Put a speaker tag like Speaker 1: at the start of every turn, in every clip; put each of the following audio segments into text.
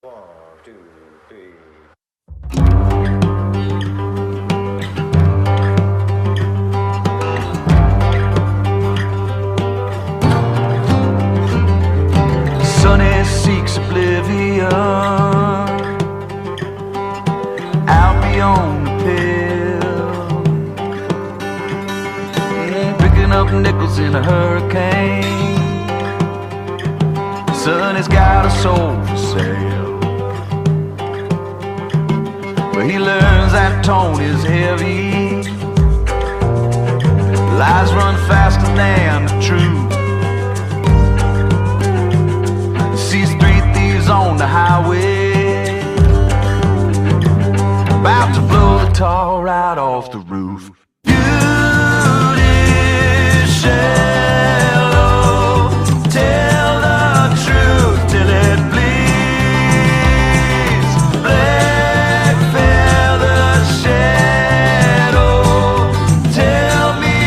Speaker 1: 1, 2, 3.
Speaker 2: Sonny seeks oblivion out beyond the pill, picking up nickels in a hurricane. Sonny's got a soul for sale, but he learns that tone is heavy. Lies run faster than the truth. Sees 3 thieves on the highway, about to blow the tar right off the roof. Beauty shallow, tell the truth till it bleeds. Black feather shadow, tell me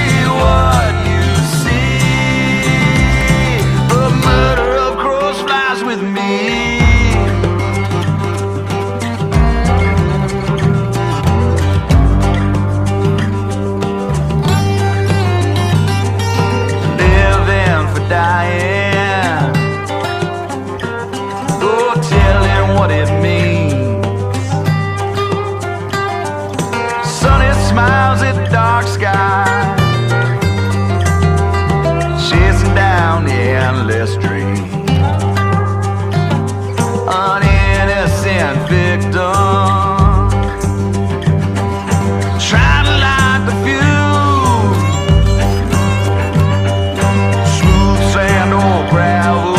Speaker 2: what you see. The murder of crows flies with me. Living for dying, oh, tell him what it means. Sunny smiles at dark sky, chasing down the endless dream. An innocent victim, trying to light the fuse. Smooth sand or gravel,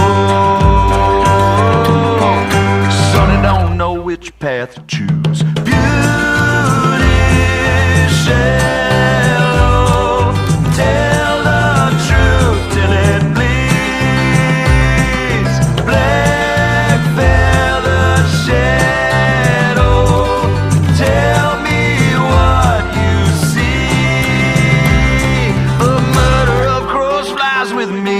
Speaker 2: Sonny don't know which path to choose. Beauty shallow, tell the truth till it bleeds. Black feather shadow, tell me what you see. The murder of crows flies with me.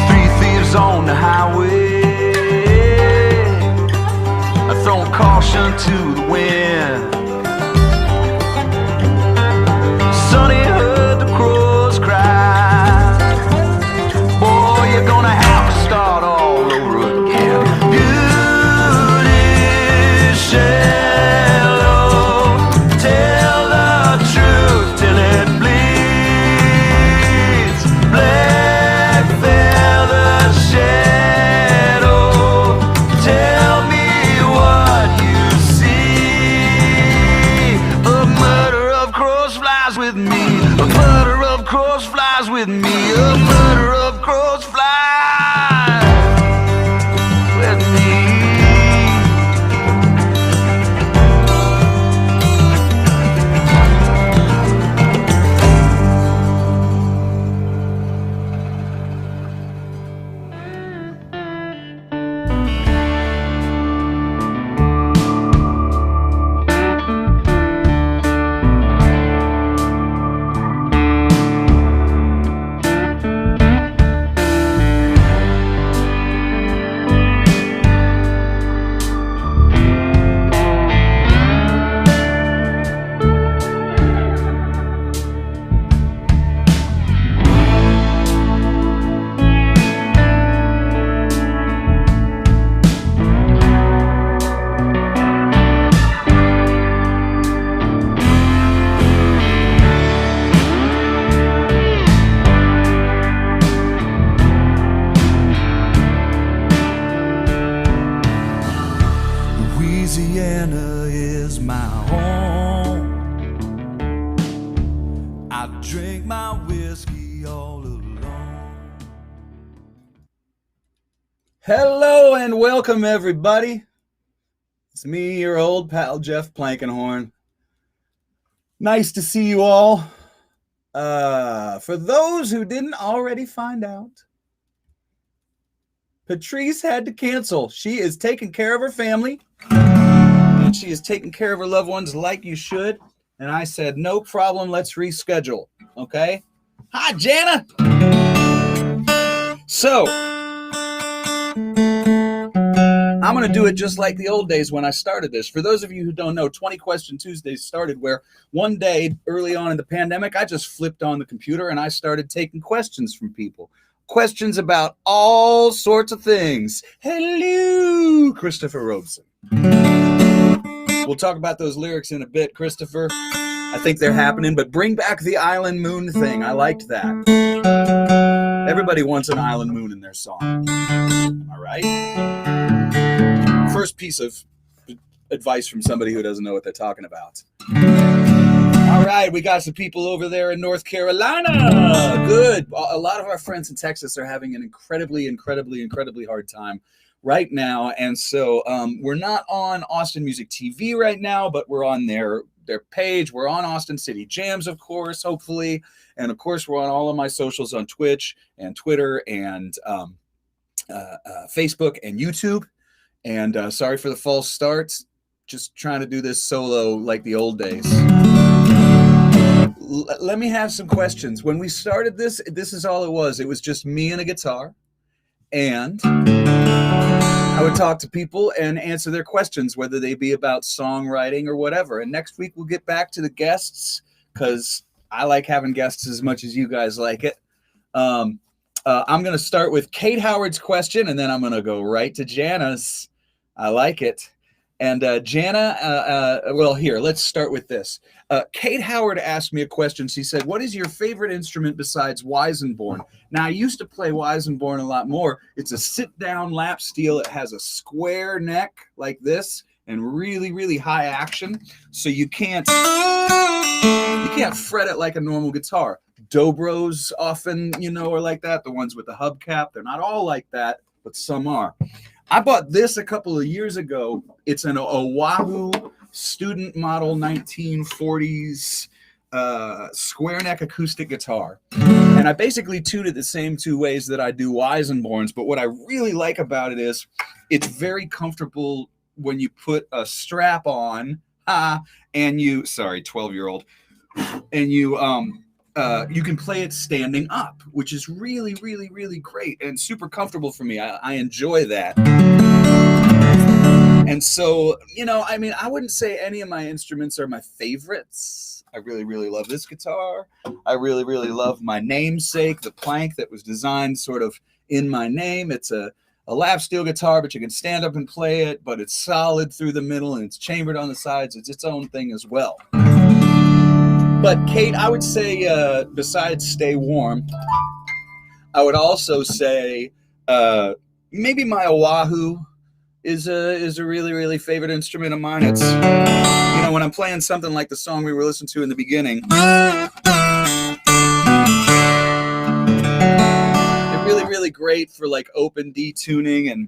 Speaker 2: Three thieves on the highway, throwing caution to the wind. Sonny heard the crows cry, boy, you're gonna have to start all over again. Beauty shallow, tell the truth till it bleeds. Black feather shadow, tell me what you see. A murder of crows flies with me. A murder of crows flies with me. A murder of crows flies with me.
Speaker 3: Hello and welcome, everybody. It's me, your old pal, Jeff Plankenhorn. Nice to see you all. For those who didn't already find out, Patrice had to cancel. She is taking care of her family, and she is taking care of her loved ones like you should. And I said, no problem, let's reschedule. Okay? Hi, Jana. So, I'm going to do it just like the old days when I started this. For those of you who don't know, 20 Question Tuesdays started where one day early on in the pandemic, I just flipped on the computer and I started taking questions from people. Questions about all sorts of things. Hello, Christopher Robeson. We'll talk about those lyrics in a bit, Christopher. I think they're happening, but bring back the island moon thing. I liked that. Everybody wants an island moon in their song. Am I right? First piece of advice from somebody who doesn't know what they're talking about. All right, we got some people over there in North Carolina. Good. A lot of our friends in Texas are having an incredibly hard time right now. And so we're not on Austin Music TV right now, but we're on their page. We're on Austin City Jams, of course, hopefully. And of course, we're on all of my socials on Twitch and Twitter and Facebook and YouTube. And sorry for the false starts. Just trying to do this solo like the old days. Let me have some questions. When we started this is all it was. It was just me and a guitar. And I would talk to people and answer their questions, whether they be about songwriting or whatever. And next week we'll get back to the guests because I like having guests as much as you guys like it. I'm going to start with Kate Howard's question, and then I'm going to go right to Jana's. I like it. And Jana, well, here, let's start with this. Kate Howard asked me a question. She said, what is your favorite instrument besides Weisenborn? Now, I used to play Weisenborn a lot more. It's a sit-down lap steel. It has a square neck like this and really high action. So you can't fret it like a normal guitar. Dobros often, are like that. The ones with the hubcap, they're not all like that, but some are. I bought this a couple of years ago. It's an Oahu student model 1940s square neck acoustic guitar. And I basically tuned it the same two ways that I do Weisenborns. But what I really like about it is it's very comfortable when you put a strap on and you, 12-year-old, and you can play it standing up, which is really great and super comfortable for me. I enjoy that. And so, I wouldn't say any of my instruments are my favorites. I really love this guitar. I really love my namesake, the Plank that was designed sort of in my name. It's a lap steel guitar, but you can stand up and play it, but it's solid through the middle and it's chambered on the sides. It's its own thing as well. But Kate, I would say besides Stay Warm, I would also say maybe my Oahu is a really favorite instrument of mine. It's when I'm playing something like the song we were listening to in the beginning, it's really great for like open D tuning and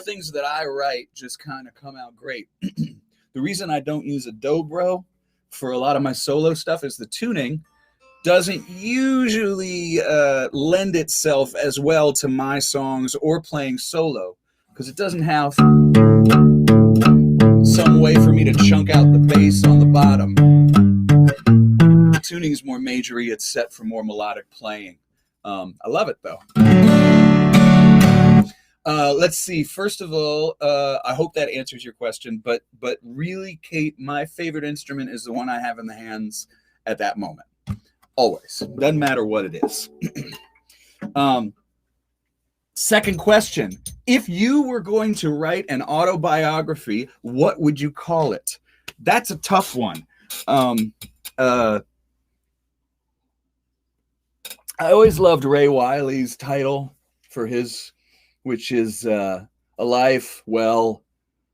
Speaker 3: things that I write just kind of come out great. The reason I don't use a dobro for a lot of my solo stuff is the tuning doesn't usually lend itself as well to my songs or playing solo because it doesn't have some way for me to chunk out the bass on the bottom. The tuning is more majory. It's set for more melodic playing. I love it though. Let's see. First of all, I hope that answers your question. But really, Kate, my favorite instrument is the one I have in the hands at that moment. Always. Doesn't matter what it is. Second question. If you were going to write an autobiography, what would you call it? That's a tough one. I always loved Ray Wiley's title for his, which is A Life Well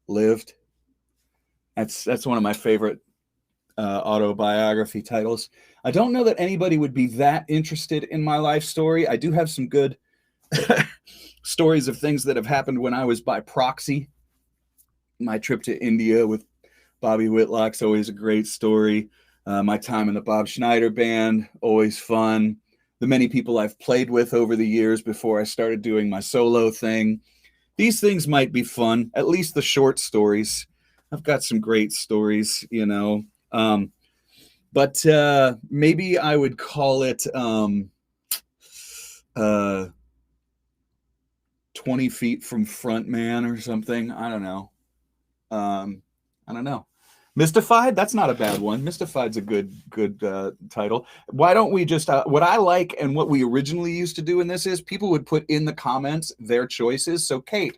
Speaker 3: Lived. That's one of my favorite autobiography titles. I don't know that anybody would be that interested in my life story. I do have some good stories of things that have happened when I was by proxy. My trip to India with Bobby Whitlock's always a great story. My time in the Bob Schneider band, always fun. The many people I've played with over the years before I started doing my solo thing. These things might be fun, at least the short stories. I've got some great stories, you know. But maybe I would call it 20 feet from front man or something. I don't know. Mystified? That's not a bad one. Mystified's a good title. Why don't we just, what I like and what we originally used to do in this is people would put in the comments their choices. So Kate,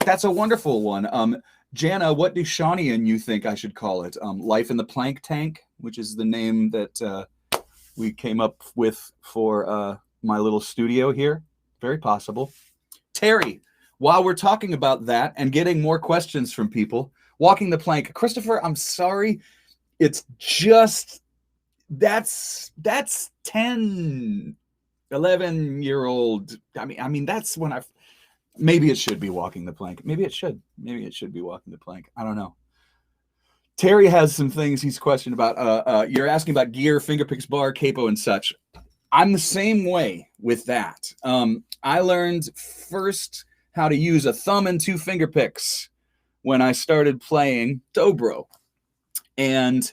Speaker 3: that's a wonderful one. Jana, what do Shawnee and you think I should call it? Life in the Plank Tank, which is the name that we came up with for my little studio here. Very possible. Terry, while we're talking about that and getting more questions from people, walking the plank. Christopher, I'm sorry. It's just, that's 10, 11-year-old. I mean, that's when maybe it should be walking the plank. Maybe it should be walking the plank. I don't know. Terry has some things he's questioned about. You're asking about gear, fingerpicks, bar, capo, and such. I'm the same way with that. I learned first how to use a thumb and 2 finger picks when I started playing dobro. And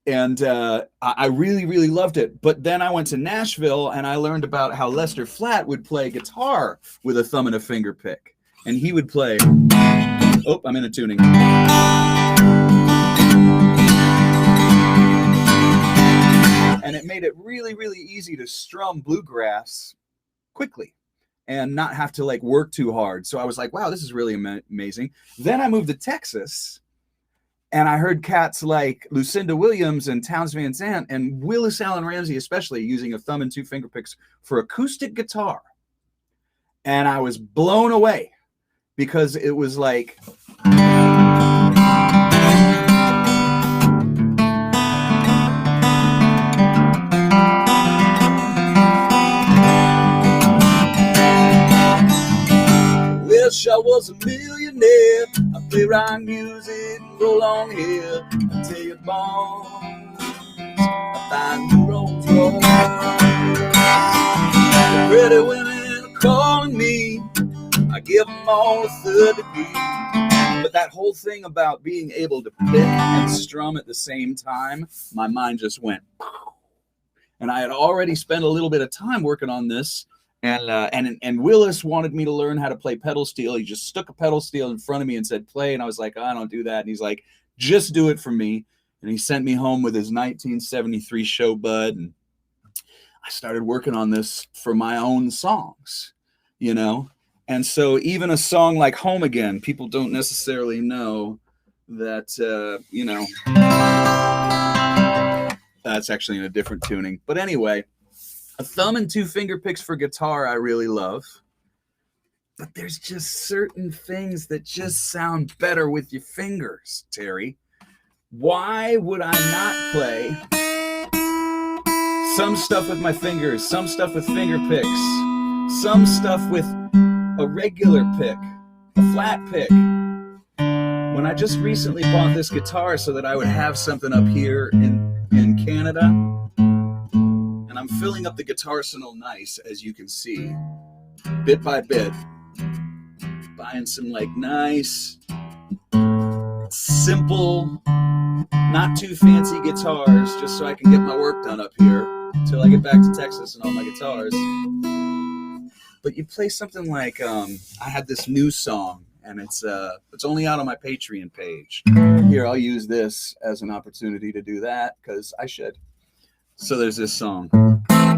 Speaker 3: I really, really loved it. But then I went to Nashville and I learned about how Lester Flatt would play guitar with a thumb and a finger pick. And he would play, oh, I'm in a tuning. And it made it really, really easy to strum bluegrass quickly and not have to like work too hard. So I was like, wow, this is really amazing. Then I moved to Texas and I heard cats like Lucinda Williams and Townes Van Zandt and Willis Allen Ramsey, especially using a thumb and 2 finger picks for acoustic guitar. And I was blown away because it was like, wish I was a millionaire. I play rock music and roll on here. I take bombs, I find new Rolls Royce. The pretty women are calling me. I give them all a third degree. But that whole thing about being able to pick and strum at the same time, my mind just went. And I had already spent a little bit of time working on this. And Willis wanted me to learn how to play pedal steel. He just stuck a pedal steel in front of me and said, play. And I was like, oh, I don't do that. And he's like, just do it for me. And he sent me home with his 1973 show bud. And I started working on this for my own songs, you know? And so even a song like Home Again, people don't necessarily know that, you know, that's actually in a different tuning. But anyway, a thumb and 2 finger picks for guitar I really love. But there's just certain things that just sound better with your fingers, Terry. Why would I not play some stuff with my fingers, some stuff with finger picks, some stuff with a regular pick, a flat pick? When I just recently bought this guitar so that I would have something up here in Canada, and I'm filling up the guitar arsenal nice, as you can see, bit by bit, buying some like nice, simple, not too fancy guitars, just so I can get my work done up here until I get back to Texas and all my guitars. But you play something like, I had this new song, and it's only out on my Patreon page. Here, I'll use this as an opportunity to do that, because I should. So there's this song. I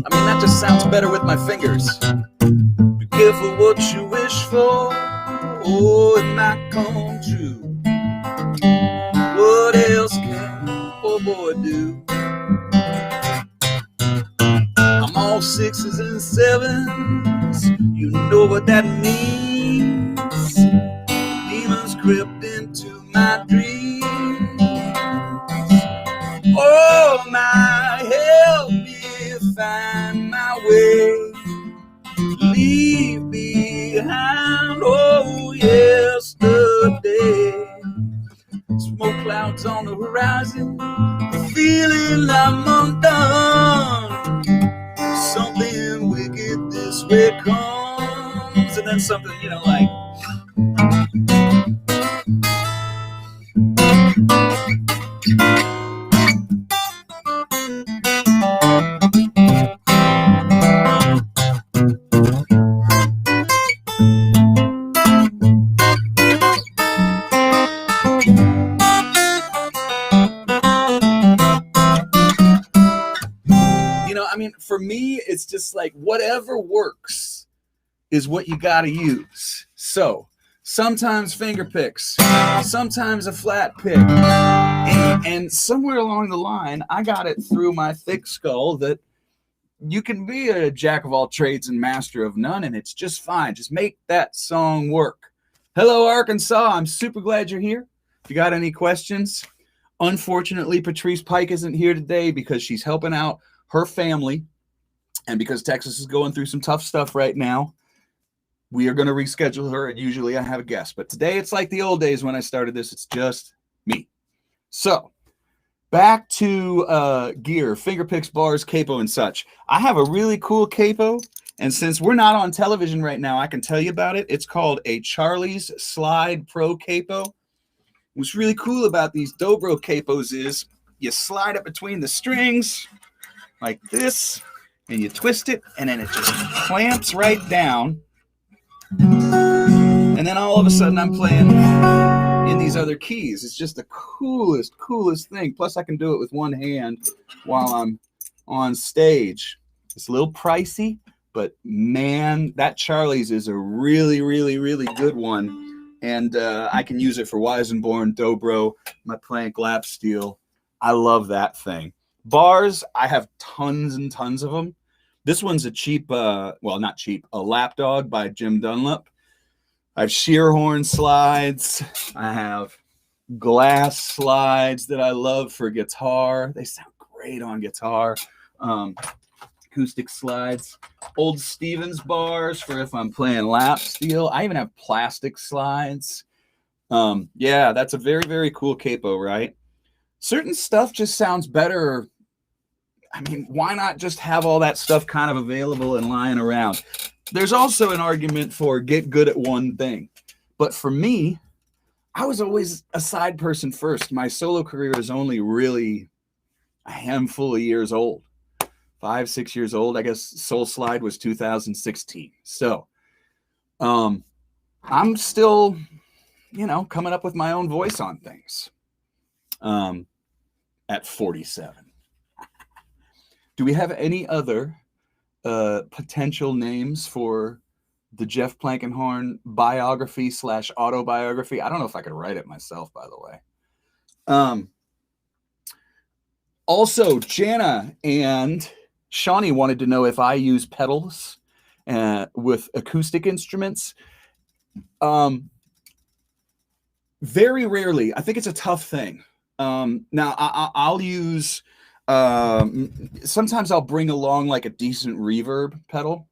Speaker 3: mean, that just sounds better with my fingers. Be careful what you wish for, or it might come true. What else can a poor boy do? I'm all 6s and 7s. You know what that means. Demons crept into my dreams. Oh my, help me find my way. Leave behind, oh yesterday. Smoke clouds on the horizon, feeling I'm undone. Something wicked this way comes. And then something, you know, like I mean, for me, it's just like whatever works is what you got to use. So sometimes finger picks, sometimes a flat pick. And somewhere along the line, I got it through my thick skull that you can be a jack of all trades and master of none, and it's just fine. Just make that song work. Hello, Arkansas. I'm super glad you're here. If you got any questions, unfortunately, Patrice Pike isn't here today because she's helping out her family, and because Texas is going through some tough stuff right now, we are going to reschedule her, and usually I have a guest. But today it's like the old days when I started this. It's just me. So back to gear, finger picks, bars, capo, and such. I have a really cool capo, and since we're not on television right now, I can tell you about it. It's called a Charlie's Slide Pro Capo. What's really cool about these dobro capos is you slide it between the strings like this, and you twist it, and then it just clamps right down. And then all of a sudden I'm playing in these other keys. It's just the coolest thing. Plus I can do it with one hand while I'm on stage. It's a little pricey, but man, that Charlie's is a really good one. And I can use it for Weisenborn, dobro, my Plank lap steel. I love that thing. Bars, I have tons and tons of them. This one's a cheap, well, not cheap, a Lapdog by Jim Dunlop. I have Shearhorn slides. I have glass slides that I love for guitar. They sound great on guitar. Acoustic slides. Old Stevens bars for if I'm playing lap steel. I even have plastic slides. Yeah, that's a very cool capo, right? Certain stuff just sounds better. I mean, why not just have all that stuff kind of available and lying around? There's also an argument for get good at one thing. But for me, I was always a side person first. My solo career is only really a handful of years old. 5, 6 years old. I guess Soul Slide was 2016. So I'm still, coming up with my own voice on things at 47. Do we have any other potential names for the Jeff Plankenhorn biography / autobiography? I don't know if I could write it myself, by the way. Also, Jana and Shawnee wanted to know if I use pedals with acoustic instruments. Very rarely. I think it's a tough thing. Now, I'll use... sometimes I'll bring along like a decent reverb pedal,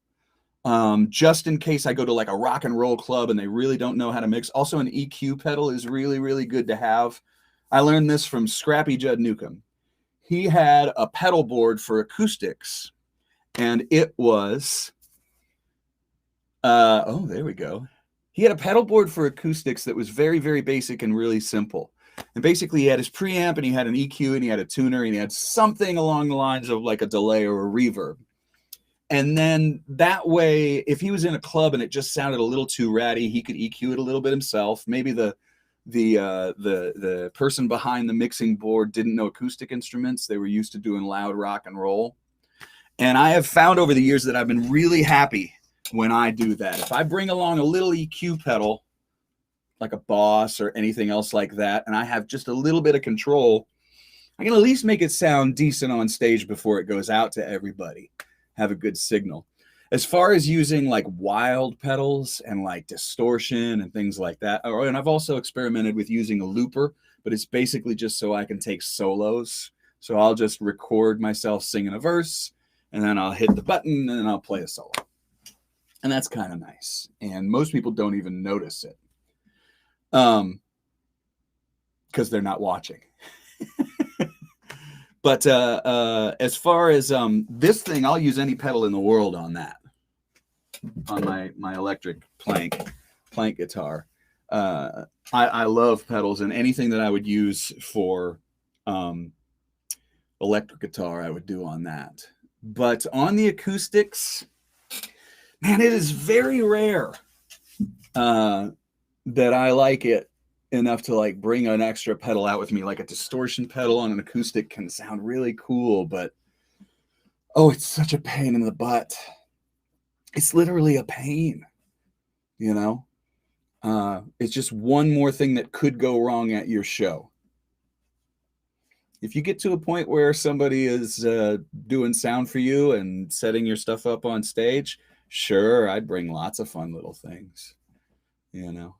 Speaker 3: just in case I go to like a rock and roll club and they really don't know how to mix. Also, an EQ pedal is really good to have. I learned this from Scrappy Judd Newcomb. He had a pedal board for acoustics, and it was oh, there we go. He had a pedal board for acoustics that was very basic and really simple. And basically he had his preamp, and he had an EQ, and he had a tuner, and he had something along the lines of like a delay or a reverb. And then that way, if he was in a club and it just sounded a little too ratty, he could EQ it a little bit himself. Maybe the person behind the mixing board didn't know acoustic instruments. They were used to doing loud rock and roll. And I have found over the years that I've been really happy when I do that. If I bring along a little EQ pedal, like a Boss or anything else like that, and I have just a little bit of control, I can at least make it sound decent on stage before it goes out to everybody. Have a good signal. As far as using like wild pedals and like distortion and things like that, and I've also experimented with using a looper, but it's basically just so I can take solos. So I'll just record myself singing a verse, and then I'll hit the button, and then I'll play a solo. And that's kind of nice. And most people don't even notice it. Because they're not watching. But as far as this thing, I'll use any pedal in the world on that. On my electric plank guitar. I love pedals, and anything that I would use for electric guitar, I would do on that. But on the acoustics, man, it is very rare that I like it enough to like bring an extra pedal out with me. Like a distortion pedal on an acoustic can sound really cool, but oh, it's such a pain in the butt. It's literally a pain, you know? It's just one more thing that could go wrong at your show. If you get to a point where somebody is doing sound for you and setting your stuff up on stage, sure, I'd bring lots of fun little things, you know?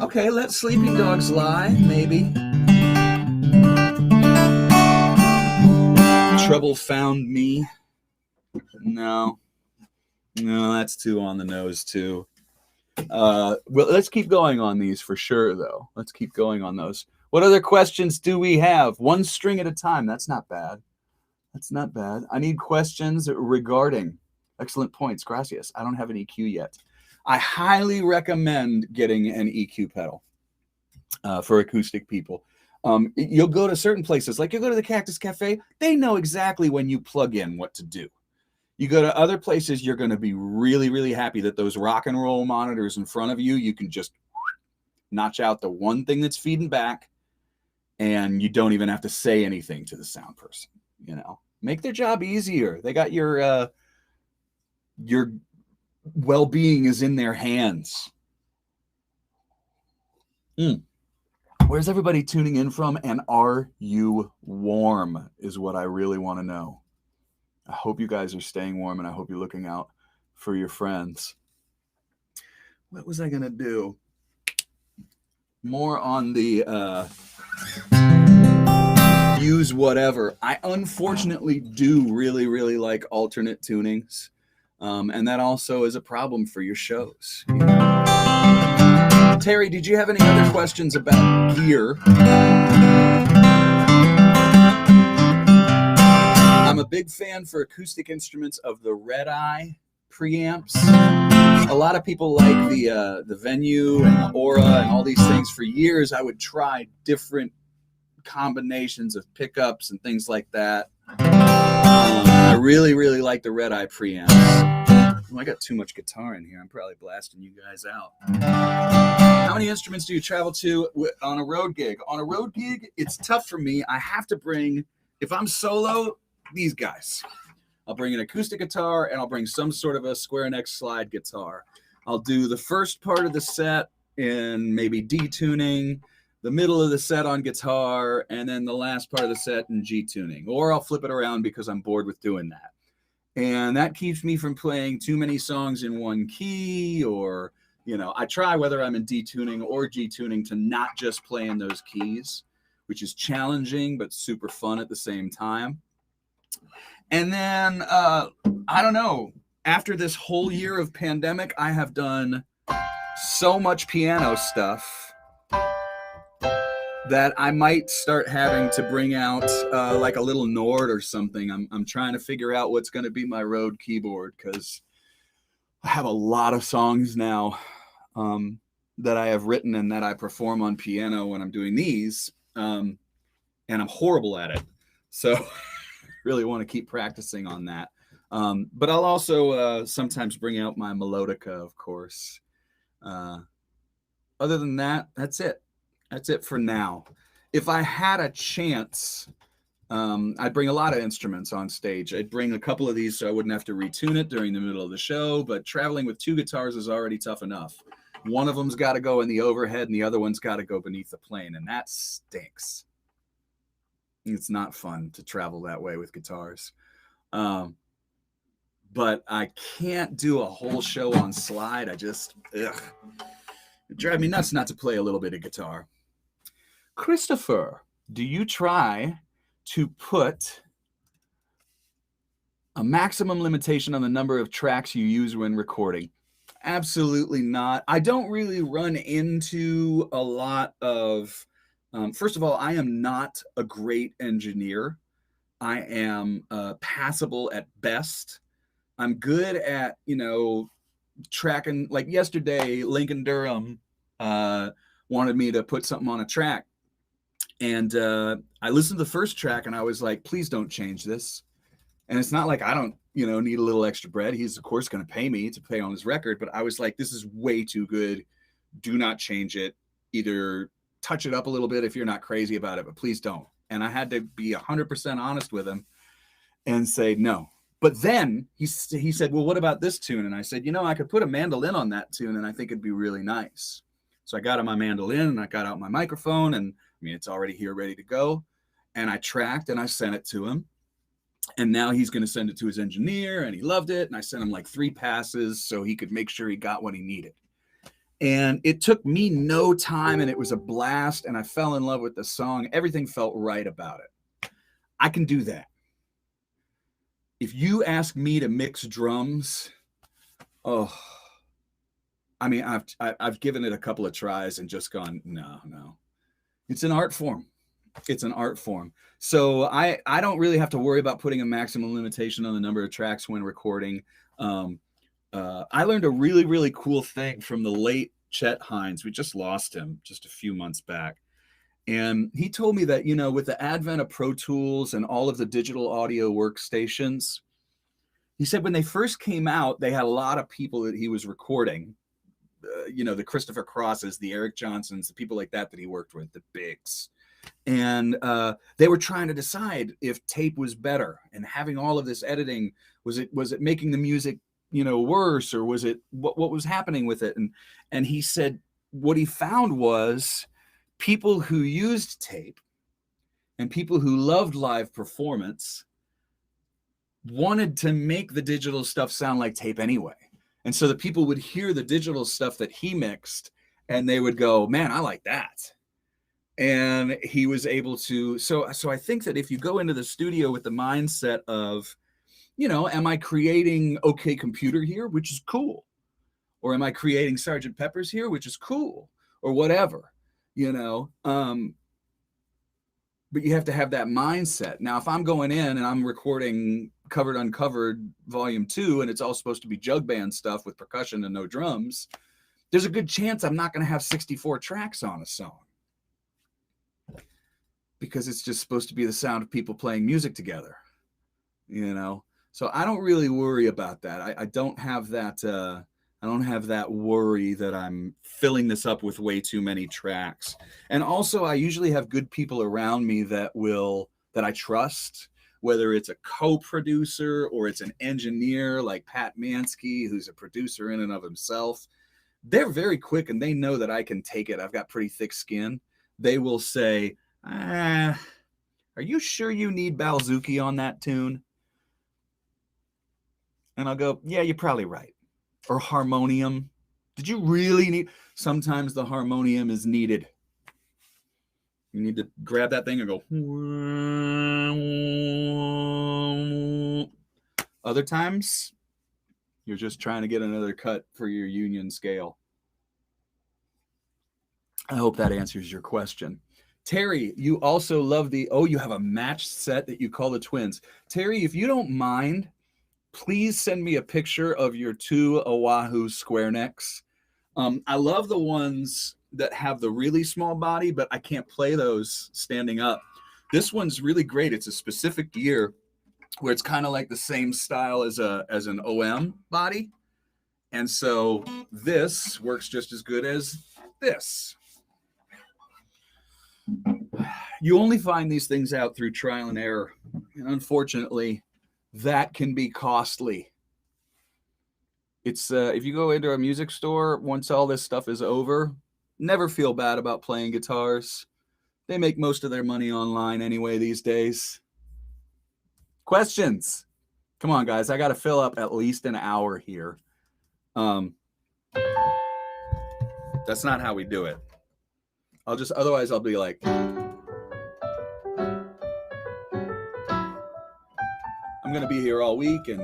Speaker 3: Okay, let sleeping dogs lie, maybe. Trouble found me. No, that's too on the nose too. Well, let's keep going on these for sure, though. Let's keep going on those. What other questions do we have? One string at a time. That's not bad. That's not bad. I need questions regarding. Excellent points. Gracias. I don't have an EQ yet. I highly recommend getting an EQ pedal for acoustic people. You'll go to certain places, like you'll go to the Cactus Cafe. They know exactly when you plug in what to do. You go to other places, you're going to be really, really happy that those rock and roll monitors in front of you, you can just notch out the one thing that's feeding back, and you don't even have to say anything to the sound person. You know, make their job easier. They got your well-being is in their hands. Where's everybody tuning in from? And are you warm is what I really want to know. I hope you guys are staying warm, and I hope you're looking out for your friends. What was I going to do? More on the use whatever. I unfortunately do really, really like alternate tunings. And that also is a problem for your shows. You know? Terry, did you have any other questions about gear? I'm a big fan for acoustic instruments of the Red Eye preamps. A lot of people like the Venue and the Aura and all these things. For years, I would try different combinations of pickups and things like that. I really, really like the Red Eye preamps. Oh, I got too much guitar in here. I'm probably blasting you guys out. How many instruments do you travel to on a road gig? On a road gig, it's tough for me. I have to bring, if I'm solo, these guys. I'll bring an acoustic guitar, and I'll bring some sort of a square neck slide guitar. I'll do the first part of the set in maybe D tuning, the middle of the set on guitar, and then the last part of the set in G tuning. Or I'll flip it around because I'm bored with doing that. And that keeps me from playing too many songs in one key, or, you know, I try whether I'm in D tuning or G tuning to not just play in those keys, which is challenging but super fun at the same time. And then, I don't know, after this whole year of pandemic, I have done so much piano stuff that I might start having to bring out like a little Nord or something. I'm trying to figure out what's going to be my Rode keyboard, because I have a lot of songs now that I have written and that I perform on piano when I'm doing these, and I'm horrible at it. So really want to keep practicing on that. But I'll also sometimes bring out my melodica, of course. Other than that, that's it. That's it for now. If I had a chance, I'd bring a lot of instruments on stage. I'd bring a couple of these so I wouldn't have to retune it during the middle of the show, but traveling with two guitars is already tough enough. One of them's got to go in the overhead and the other one's got to go beneath the plane, and that stinks. It's not fun to travel that way with guitars. but I can't do a whole show on slide. I just, ugh. It drives me nuts not to play a little bit of guitar. Christopher, do you try to put a maximum limitation on the number of tracks you use when recording? Absolutely not. I don't really run into a lot of, first of all, I am not a great engineer. I am passable at best. I'm good at, tracking. Like yesterday, Lincoln Durham wanted me to put something on a track. And I listened to the first track and I was like, please don't change this. And it's not like I don't, need a little extra bread. He's, of course, going to pay me to play on his record. But I was like, this is way too good. Do not change it. Either touch it up a little bit if you're not crazy about it, but please don't. And I had to be 100% honest with him and say no. But then he said, well, what about this tune? And I said, I could put a mandolin on that tune and I think it'd be really nice. So I got out my mandolin and I got out my microphone, and it's already here ready to go. And I tracked and I sent it to him. And now he's going to send it to his engineer, and he loved it. And I sent him like 3 passes so he could make sure he got what he needed. And it took me no time, and it was a blast. And I fell in love with the song. Everything felt right about it. I can do that. If you ask me to mix drums, I've given it a couple of tries and just gone, no. It's an art form. It's an art form. So I don't really have to worry about putting a maximum limitation on the number of tracks when recording. I learned a really, really cool thing from the late Chet Hines. We just lost him just a few months back. And he told me that, with the advent of Pro Tools and all of the digital audio workstations, he said when they first came out, they had a lot of people that he was recording, the Christopher Crosses, the Eric Johnsons, the people like that he worked with, the bigs. And they were trying to decide if tape was better, and having all of this editing, was it making the music, worse, or was it what was happening with it? And he said what he found was people who used tape and people who loved live performance wanted to make the digital stuff sound like tape anyway. And so the people would hear the digital stuff that he mixed and they would go, man, I like that. And he was able to, so I think that if you go into the studio with the mindset of, am I creating OK Computer here, which is cool? Or am I creating Sgt. Pepper's here, which is cool? Or whatever, but you have to have that mindset. Now, if I'm going in and I'm recording Covered Uncovered Volume 2, and it's all supposed to be jug band stuff with percussion and no drums, there's a good chance I'm not going to have 64 tracks on a song, because it's just supposed to be the sound of people playing music together, So I don't really worry about that. I don't have that. I don't have that worry that I'm filling this up with way too many tracks. And also, I usually have good people around me that I trust, whether it's a co-producer or it's an engineer like Pat Mansky, who's a producer in and of himself. They're very quick and they know that I can take it. I've got pretty thick skin. They will say, are you sure you need Balzuki on that tune? And I'll go, yeah, you're probably right. Or harmonium. Did you really need? Sometimes the harmonium is needed. You need to grab that thing and go. Other times, you're just trying to get another cut for your union scale. I hope that answers your question. Terry, you also love you have a matched set that you call the twins. Terry, if you don't mind, please send me a picture of your 2 Oahu square necks. I love the ones that have the really small body, but I can't play those standing up. This one's really great. It's a specific gear where it's kind of like the same style as an OM body. And so this works just as good as this. You only find these things out through trial and error. And unfortunately, that can be costly. It's if you go into a music store, once all this stuff is over, never feel bad about playing guitars. They make most of their money online anyway these days. Questions? Come on, guys. I got to fill up at least an hour here. That's not how we do it. Otherwise I'll be like, I'm going to be here all week, and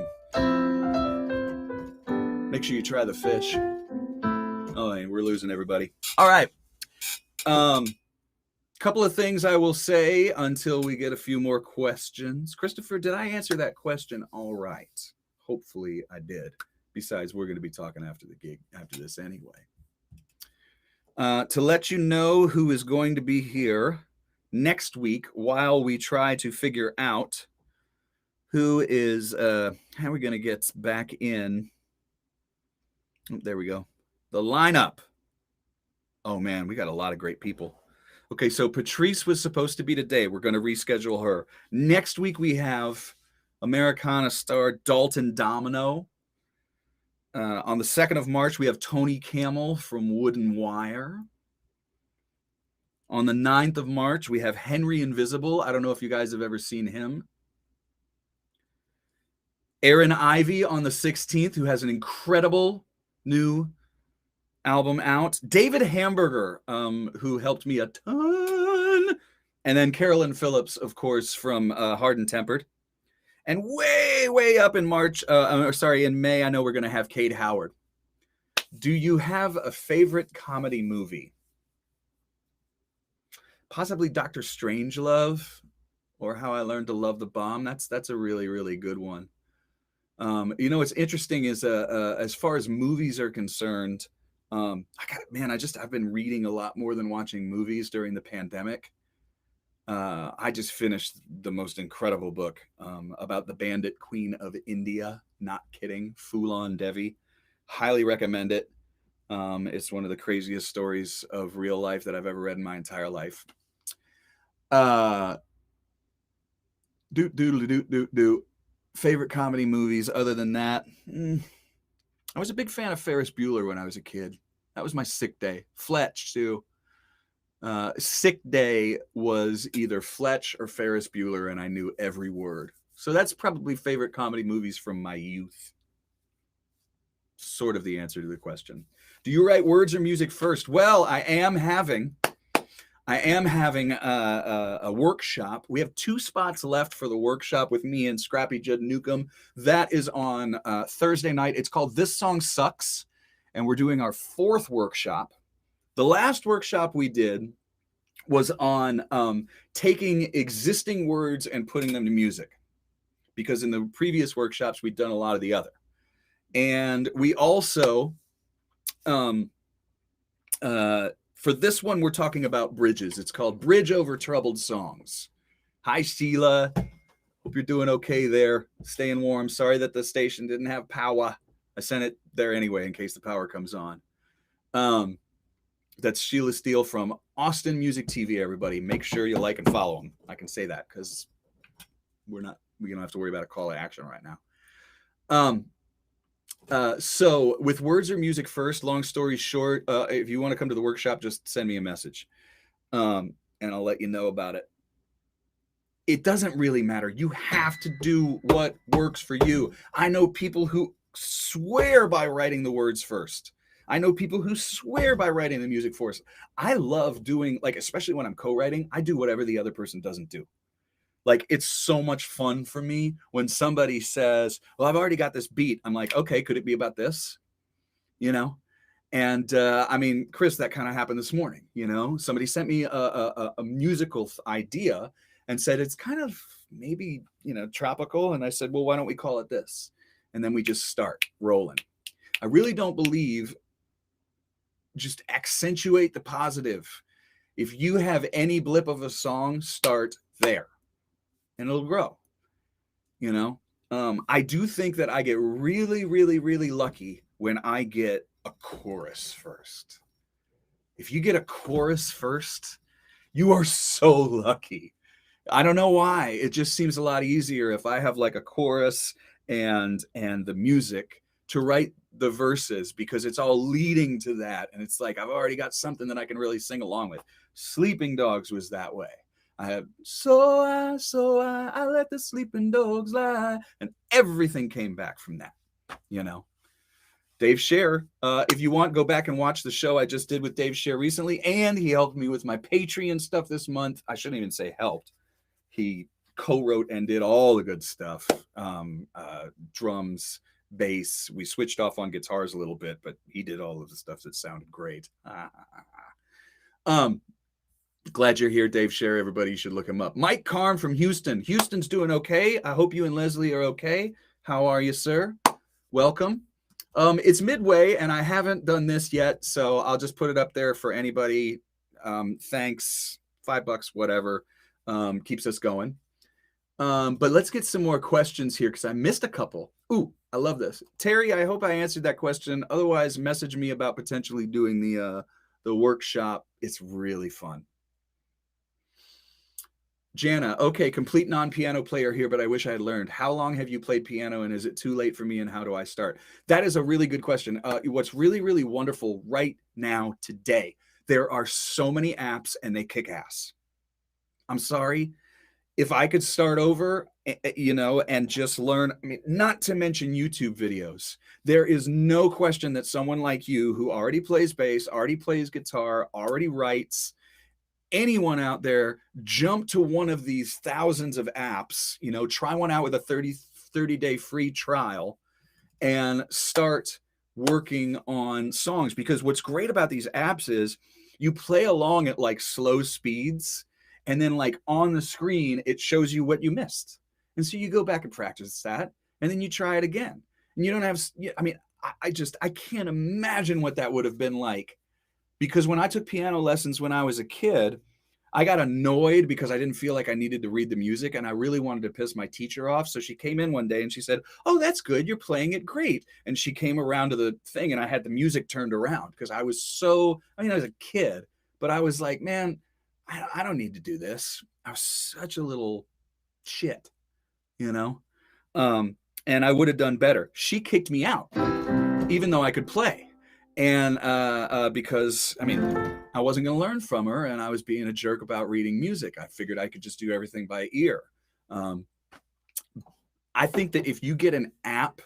Speaker 3: make sure you try the fish. Oh, we're losing everybody. All right. Couple of things I will say until we get a few more questions. Christopher, did I answer that question all right? Hopefully I did. Besides, we're going to be talking after the gig, after this anyway. To let you know who is going to be here next week while we try to figure out who is, how are we going to get back in? Oh, there we go. The lineup. Oh, man, we got a lot of great people. Okay, so Patrice was supposed to be today. We're going to reschedule her. Next week, we have Americana star Dalton Domino. On the 2nd of March, we have Tony Camel from Wood and Wire. On the 9th of March, we have Henry Invisible. I don't know if you guys have ever seen him. Aaron Ivey on the 16th, who has an incredible new album out. David Hamburger, who helped me a ton. And then Carolyn Phillips, of course, from Hard and Tempered. And way up in in May, I know we're going to have Kate Howard. Do you have a favorite comedy movie? Possibly Dr. Strangelove or How I Learned to Love the Bomb. That's a really, really good one. What's interesting is as far as movies are concerned, I've been reading a lot more than watching movies during the pandemic. I just finished the most incredible book about the bandit queen of India. Not kidding. Phulon Devi. Highly recommend it. It's one of the craziest stories of real life that I've ever read in my entire life. Favorite comedy movies other than that? I was a big fan of Ferris Bueller when I was a kid. That was my sick day. Fletch, too. Sick Day was either Fletch or Ferris Bueller, and I knew every word. So that's probably favorite comedy movies from my youth. Sort of the answer to the question. Do you write words or music first? Well, I am having a workshop. We have 2 spots left for the workshop with me and Scrappy Judd Newcomb. That is on Thursday night. It's called This Song Sucks, and we're doing our 4th workshop. The last workshop we did was on taking existing words and putting them to music, because in the previous workshops, we'd done a lot of the other. And we also, for this one, we're talking about bridges. It's called Bridge Over Troubled Songs. Hi, Sheila. Hope you're doing okay there. Staying warm. Sorry that the station didn't have power. I sent it there anyway in case the power comes on. That's Sheila Steele from Austin Music TV, everybody. Make sure you like and follow them. I can say that because we don't have to worry about a call to action right now. So with words or music first, long story short, if you want to come to the workshop, just send me a message and I'll let you know about it. It doesn't really matter. You have to do what works for you. I know people who swear by writing the words first. I know people who swear by writing the music first. I love doing, especially when I'm co-writing, I do whatever the other person doesn't do. It's so much fun for me when somebody says, well, I've already got this beat. I'm like, okay, could it be about this? And Chris, that kind of happened this morning. Somebody sent me a musical idea and said, it's kind of maybe, tropical. And I said, well, why don't we call it this? And then we just start rolling. I really don't believe, just accentuate the positive. If you have any blip of a song, start there and it'll grow. I do think that I get really, really, really lucky when I get a chorus first. If you get a chorus first, you are so lucky. I don't know why. It just seems a lot easier if I have a chorus and the music to write the verses, because it's all leading to that. And it's I've already got something that I can really sing along with. Sleeping Dogs was that way. I had I let the sleeping dogs lie, and everything came back from that, you know. Dave Scher, if you want, go back and watch the show I just did with Dave Scher recently, and he helped me with my Patreon stuff this month. I shouldn't even say helped. He co-wrote and did all the good stuff, drums, bass. We switched off on guitars a little bit, but he did all of the stuff that sounded great. Glad you're here, Dave Scher. Everybody, you should look him up. Mike Carm from Houston. Houston's doing okay. I hope you and Leslie are okay. How are you, sir? Welcome. It's midway, and I haven't done this yet, so I'll just put it up there for anybody. Thanks, $5, whatever. Keeps us going. But let's get some more questions here because I missed a couple. Ooh, I love this. Terry, I hope I answered that question. Otherwise, message me about potentially doing the workshop. It's really fun. Jana, okay, complete non-piano player here, but I wish I had learned. How long have you played piano, and is it too late for me, and how do I start? That is a really good question. What's really, really wonderful right now, today, there are so many apps, and they kick ass. I'm sorry. If I could start over, you know, and just learn, I mean, not to mention YouTube videos, there is no question that someone like you who already plays bass, already plays guitar, already writes, anyone out there, jump to one of these thousands of apps, you know, try one out with a 30-day free trial and start working on songs. Because what's great about these apps is you play along at like slow speeds, and then like on the screen, it shows you what you missed. And so you go back and practice that, and then you try it again. And you don't have, I mean, I can't imagine what that would have been like. Because when I took piano lessons when I was a kid, I got annoyed because I didn't feel like I needed to read the music, and I really wanted to piss my teacher off. So she came in one day and she said, "Oh, that's good. You're playing it great." And she came around to the thing, and I had the music turned around because I was so, I mean, I was a kid, but I was like, man, I don't need to do this. I was such a little shit, you know? And I would have done better. She kicked me out, even though I could play. And because, I mean, I wasn't going to learn from her, and I was being a jerk about reading music. I figured I could just do everything by ear. I think that if you get an app,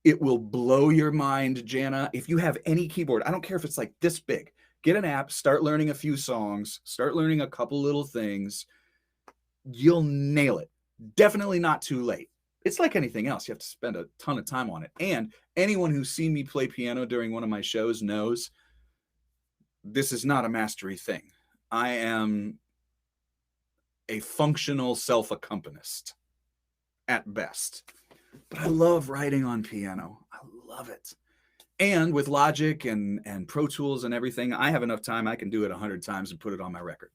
Speaker 3: it will blow your mind, Jana. If you have any keyboard, I don't care if it's like this big, get an app, start learning a few songs, start learning a couple little things. You'll nail it. Definitely not too late. It's like anything else. You have to spend a ton of time on it. And anyone who's seen me play piano during one of my shows knows this is not a mastery thing. I am a functional self-accompanist at best. But I love writing on piano. I love it. And with Logic and Pro Tools and everything, I have enough time. I can do it 100 times and put it on my record.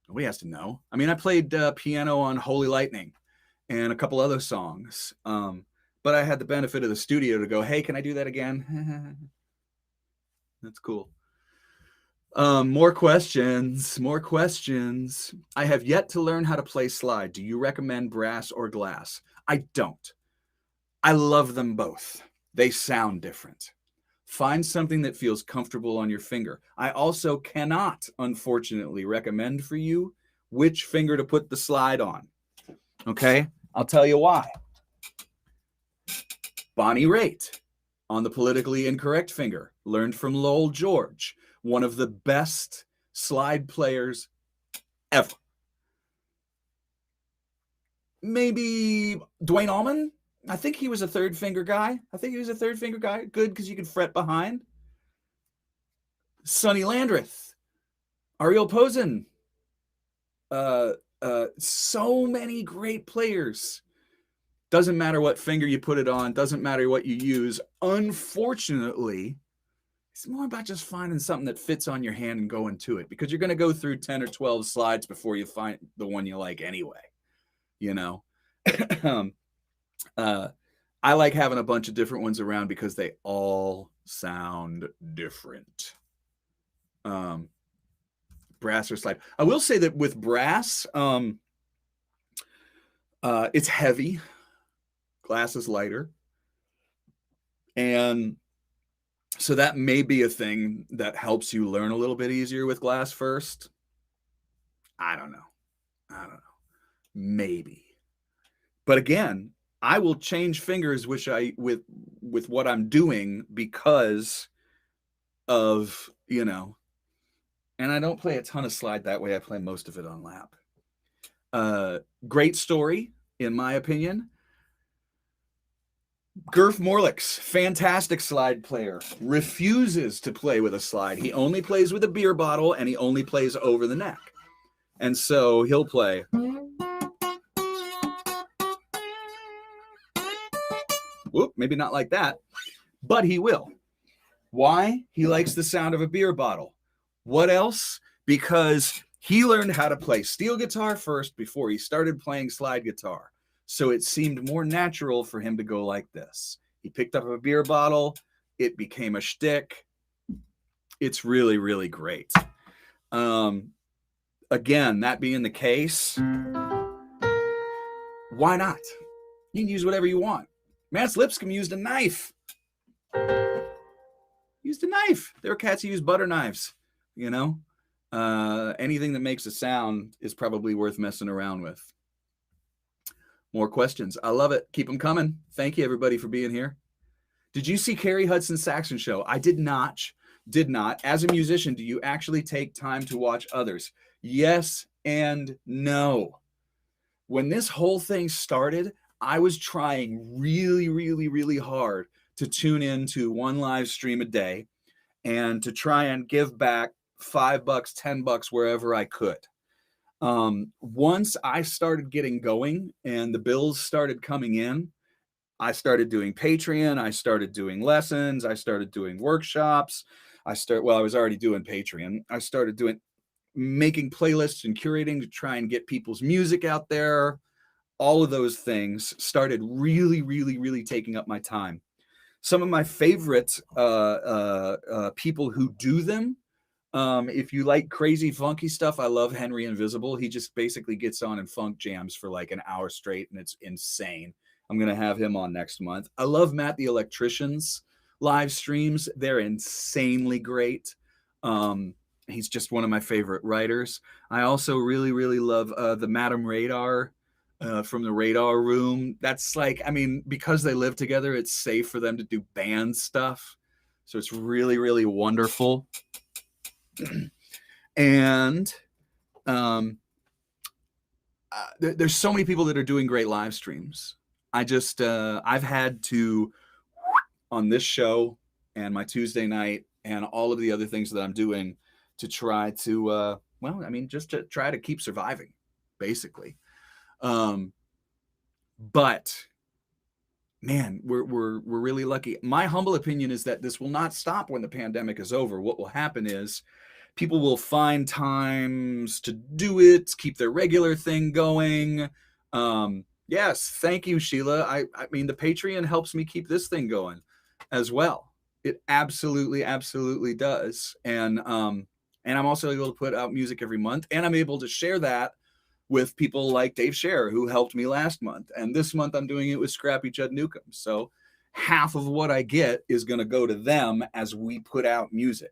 Speaker 3: Nobody has to know. I mean, I played piano on Holy Lightning and a couple other songs. But I had the benefit of the studio to go, hey, can I do that again? That's cool. More questions. I have yet to learn how to play slide. Do you recommend brass or glass? I don't. I love them both. They sound different. Find something that feels comfortable on your finger. I also cannot, unfortunately, recommend for you which finger to put the slide on. Okay? I'll tell you why. Bonnie Raitt on the politically incorrect finger, learned from Lowell George, one of the best slide players ever. Maybe Dwayne Allman? I think he was a third finger guy. Good because you could fret behind. Sonny Landreth, Ariel Posen. So many great players. Doesn't matter what finger you put it on. Doesn't matter what you use. Unfortunately, it's more about just finding something that fits on your hand and going to it, because you're going to go through 10 or 12 slides before you find the one you like anyway, you know? I like having a bunch of different ones around because they all sound different. Brass or slide. I will say that with brass, it's heavy. Glass is lighter. And so that may be a thing that helps you learn a little bit easier with glass first. I don't know. Maybe. But again, I will change fingers with what I'm doing because of, and I don't play a ton of slide that way. I play most of it on lap. Great story, in my opinion. Gurf Morlix, fantastic slide player, refuses to play with a slide. He only plays with a beer bottle, and he only plays over the neck. And so he'll play. Whoop, maybe not like that, but he will. Why? He likes the sound of a beer bottle. What else? Because he learned how to play steel guitar first before he started playing slide guitar. So it seemed more natural for him to go like this. He picked up a beer bottle. It became a shtick. It's really, really great. Again, that being the case, why not? You can use whatever you want. Mance Lipscomb used a knife. There are cats who use butter knives, anything that makes a sound is probably worth messing around with. More questions. I love it. Keep them coming. Thank you, everybody, for being here. Did you see Carrie Hudson's Saxon show? I did not. As a musician, do you actually take time to watch others? Yes and no. When this whole thing started, I was trying really, really, really hard to tune into one live stream a day and to try and give back $5, $10 wherever I could. Once I started getting going and the bills started coming in, I started doing Patreon. I started doing lessons. I started doing workshops. I was already doing Patreon. I started making playlists and curating to try and get people's music out there. All of those things started really, really, really taking up my time. Some of my favorite people who do them, if you like crazy funky stuff, I love Henry Invisible. He just basically gets on and funk jams for like an hour straight, and it's insane. I'm going to have him on next month. I love Matt the Electrician's live streams. They're insanely great. He's just one of my favorite writers. I also really, really love the Madame Radar from the Radar Room. That's because they live together, it's safe for them to do band stuff. So it's really, really wonderful. And there's so many people that are doing great live streams. I've had to, on this show and my Tuesday night and all of the other things that I'm doing to try to, just to try to keep surviving, basically. But man, we're really lucky. My humble opinion is that this will not stop when the pandemic is over. What will happen is people will find times to do it, keep their regular thing going. Yes, thank you, Sheila. I mean, the Patreon helps me keep this thing going as well. It absolutely, absolutely does. And I'm also able to put out music every month, and I'm able to share that with people like Dave Scher, who helped me last month. And this month I'm doing it with Scrappy Judd Newcomb. So half of what I get is going to go to them as we put out music,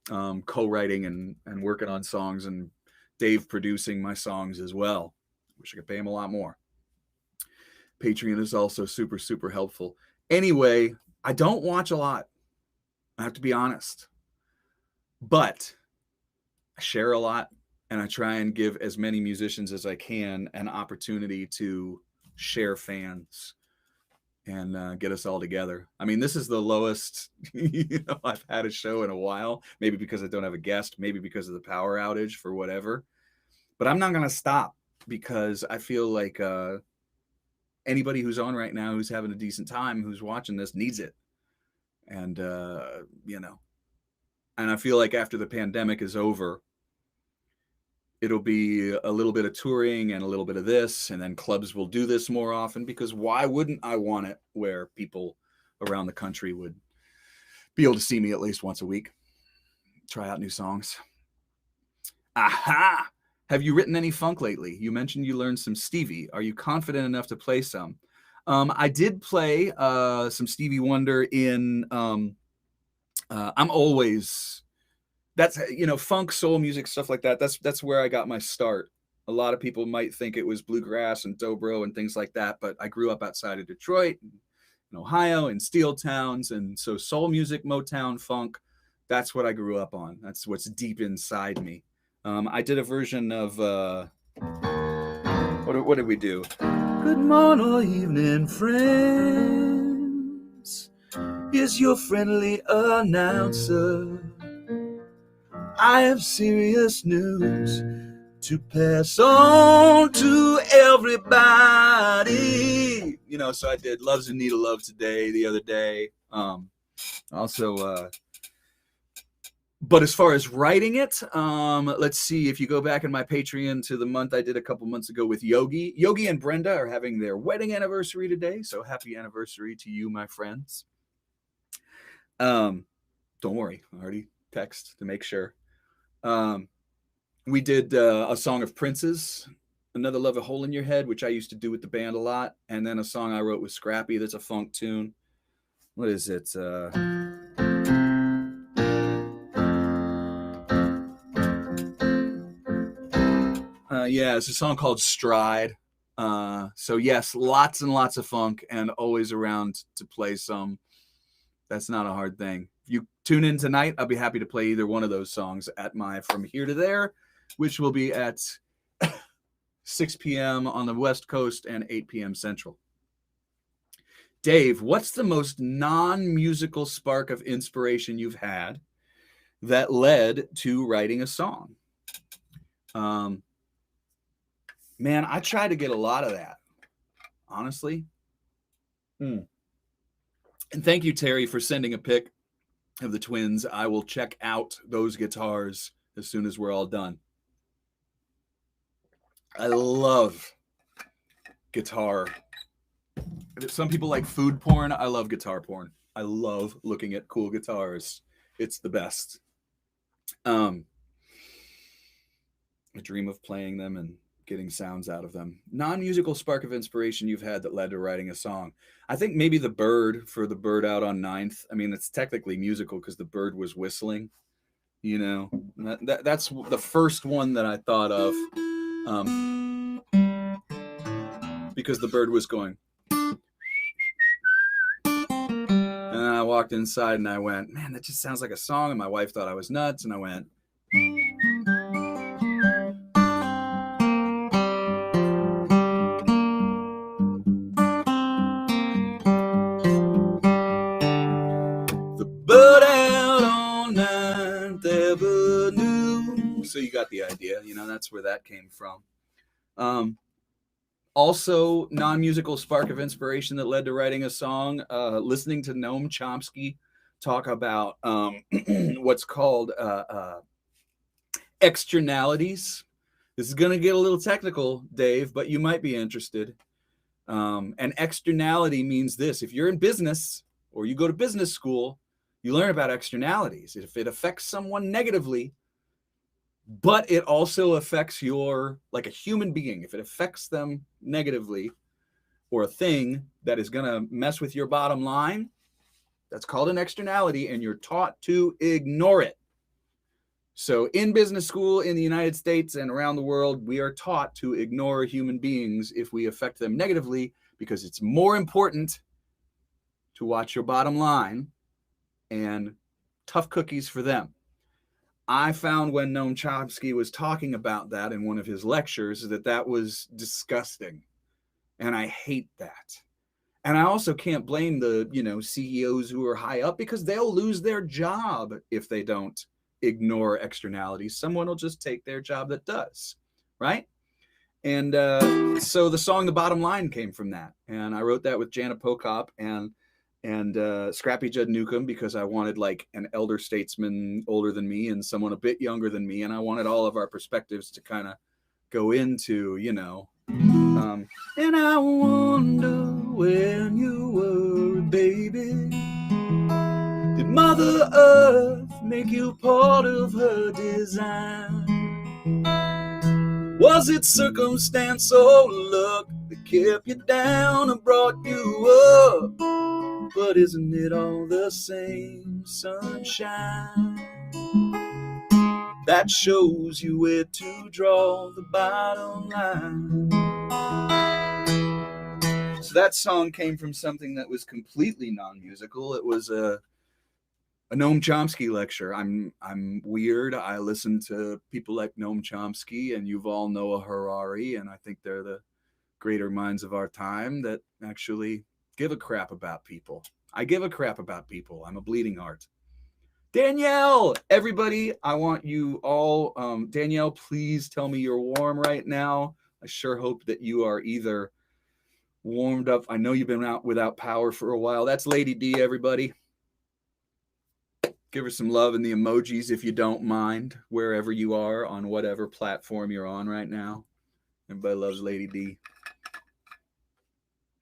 Speaker 3: co-writing and working on songs, and Dave producing my songs as well. Wish I could pay him a lot more. Patreon is also super, super helpful. Anyway, I don't watch a lot. I have to be honest. But I share a lot, and I try and give as many musicians as I can an opportunity to share fans and get us all together. I mean, this is the lowest I've had a show in a while, maybe because I don't have a guest, maybe because of the power outage, for whatever. But I'm not going to stop, because I feel like anybody who's on right now who's having a decent time, who's watching this, needs it. And, and I feel like after the pandemic is over, it'll be a little bit of touring and a little bit of this, and then clubs will do this more often, because why wouldn't I want it where people around the country would be able to see me at least once a week, try out new songs. Aha! Have you written any funk lately? You mentioned you learned some Stevie. Are you confident enough to play some? I did play some Stevie Wonder in, I'm always that's, funk, soul music, stuff like that. That's where I got my start. A lot of people might think it was bluegrass and dobro and things like that, but I grew up outside of Detroit, in Ohio, in steel towns, and so soul music, Motown, funk, that's what I grew up on. That's what's deep inside me. I did a version of what did we do? Good morning or evening, friends. Here's your friendly announcer. I have serious news to pass on to everybody. So I did Love's in Need of Love Today the other day. But as far as writing it, let's see. If you go back in my Patreon to the month I did a couple months ago with Yogi and Brenda are having their wedding anniversary today. So happy anniversary to you, my friends. Don't worry, I already text to make sure. We did a song of Prince's, Another Love, A Hole in Your Head, which I used to do with the band a lot. And then a song I wrote with Scrappy that's a funk tune. What is it? It's a song called Stride. So yes, lots and lots of funk and always around to play some. That's not a hard thing. If you tune in tonight, I'll be happy to play either one of those songs at my From Here to There, which will be at 6 p.m. on the West Coast and 8 p.m. Central. Dave, what's the most non-musical spark of inspiration you've had that led to writing a song? Man, I try to get a lot of that, honestly. And thank you, Terry, for sending a pic of the twins. I will check out those guitars as soon as we're all done. I love guitar. Some people like food porn. I love guitar porn. I love looking at cool guitars. It's the best. I dream of playing them and getting sounds out of them. Non-musical spark of inspiration you've had that led to writing a song. I think maybe The Bird, for The Bird Out on 9th. I mean, it's technically musical because the bird was whistling. That's the first one that I thought of, because the bird was going. And I walked inside and I went, man, that just sounds like a song. And my wife thought I was nuts. And I went, so you got the idea, that's where that came from. Also, non-musical spark of inspiration that led to writing a song, listening to Noam Chomsky talk about what's called externalities. This is going to get a little technical, Dave, but you might be interested. An externality means this: if you're in business or you go to business school, you learn about externalities. If it affects someone negatively, but it also affects like a human being, if it affects them negatively, or a thing that is going to mess with your bottom line, that's called an externality, and you're taught to ignore it. So in business school in the United States and around the world, we are taught to ignore human beings if we affect them negatively, because it's more important to watch your bottom line and tough cookies for them. I found when Noam Chomsky was talking about that in one of his lectures that was disgusting. And I hate that. And I also can't blame the, CEOs who are high up, because they'll lose their job if they don't ignore externalities. Someone will just take their job that does, right? And so the song The Bottom Line came from that. And I wrote that with Jana Pokop and Scrappy Judd Newcomb, because I wanted like an elder statesman older than me and someone a bit younger than me. And I wanted all of our perspectives to kind of go into, and I wonder when you were a baby, did Mother Earth make you part of her design? Was it circumstance or luck that kept you down and brought you up? But isn't it all the same, sunshine? that shows you where to draw the bottom line. So that song came from something that was completely non-musical. It was a Noam Chomsky lecture. I'm weird. I listen to people like Noam Chomsky and Yuval Noah Harari, and I think they're the greater minds of our time that actually give a crap about people. I give a crap about people. I'm a bleeding heart. Danielle, everybody, I want you all, Danielle, please tell me you're warm right now. I sure hope that you are either warmed up. I know you've been out without power for a while. That's Lady D, everybody. Give her some love and the emojis if you don't mind, wherever you are on whatever platform you're on right now. Everybody loves Lady D.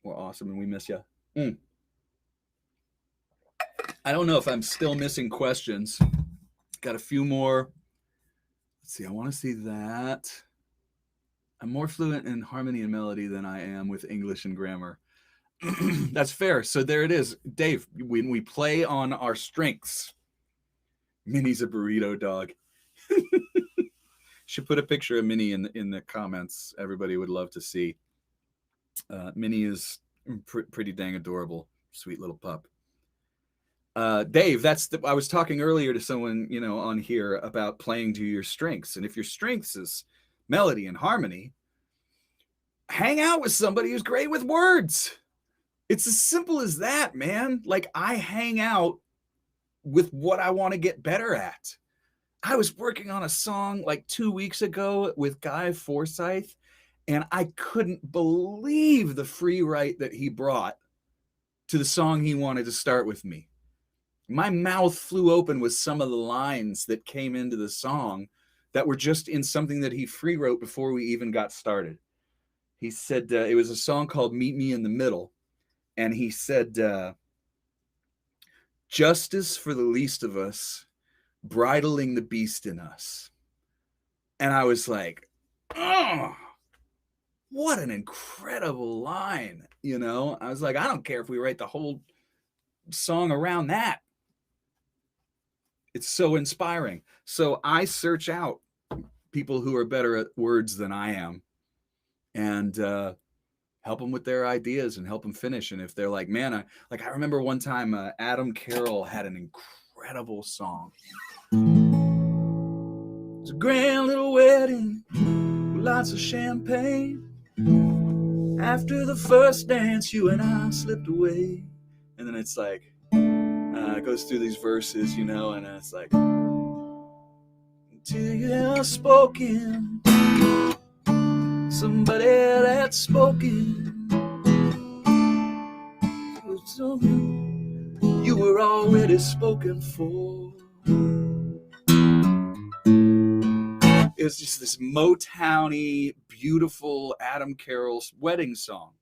Speaker 3: We're awesome and we miss you. I don't know if I'm still missing questions. Got a few more. Let's see. I want to see that. I'm more fluent in harmony and melody than I am with English and grammar. That's fair. So there it is. Dave, when we play on our strengths, Minnie's a burrito dog. Should put a picture of Minnie in the comments. Everybody would love to see. Minnie is pretty dang adorable. Sweet little pup. Dave, I was talking earlier to someone, on here about playing to your strengths. And if your strengths is melody and harmony, hang out with somebody who's great with words. It's as simple as that, man. Like, I hang out with what I want to get better at. I was working on a song like 2 weeks ago with Guy Forsyth, and I couldn't believe the free write that he brought to the song he wanted to start with me. My mouth flew open with some of the lines that came into the song that were just in something that he free wrote before we even got started. He said it was a song called Meet Me in the Middle. And he said, justice for the least of us, bridling the beast in us. And I was like, oh, what an incredible line. I was like, I don't care if we write the whole song around that. It's so inspiring. So I search out people who are better at words than I am and help them with their ideas and help them finish. And if they're like, man, I remember one time Adam Carroll had an incredible song. It's a grand little wedding with lots of champagne. After the first dance, you and I slipped away. And then it's like, it goes through these verses, and it's like, until you have spoken, somebody that's spoken, you were already spoken for. It's just this Motown-y, beautiful Adam Carroll's wedding song.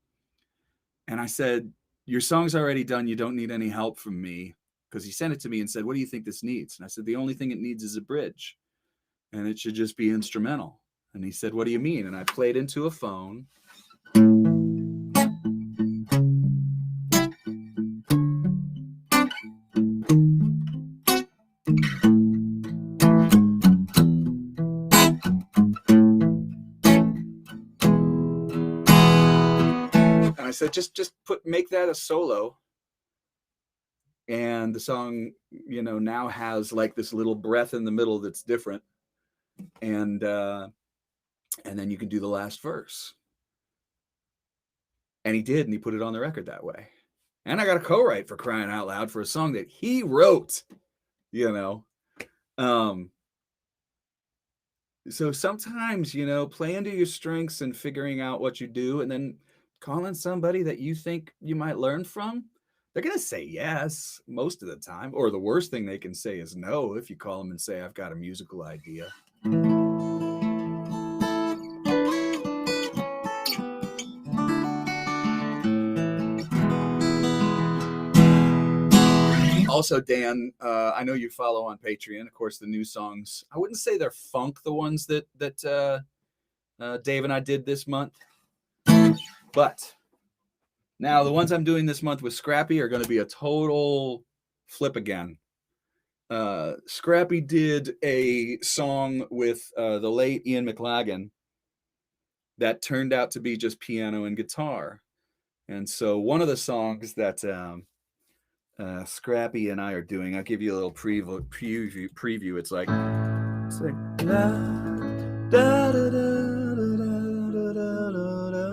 Speaker 3: And I said, your song's already done. You don't need any help from me. Because he sent it to me and said, what do you think this needs? And I said, the only thing it needs is a bridge. And it should just be instrumental. And he said, what do you mean? And I played into a phone. And I said, just make that a solo. And the song, now has like this little breath in the middle that's different. And then you can do the last verse. And he did, and he put it on the record that way. And I got a co-write, for crying out loud, for a song that he wrote, So sometimes, play into your strengths and figuring out what you do, and then calling somebody that you think you might learn from. They're going to say yes most of the time. Or the worst thing they can say is no if you call them and say, I've got a musical idea. Also, Dan, I know you follow on Patreon. Of course, the new songs, I wouldn't say they're funk, the ones that Dave and I did this month. But now the ones I'm doing this month with Scrappy are going to be a total flip again. Scrappy did a song with the late Ian McLagan that turned out to be just piano and guitar. And so one of the songs that Scrappy and I are doing, I'll give you a little preview. It's like la, da, da, da, da, da, da, da, da, da, da, da.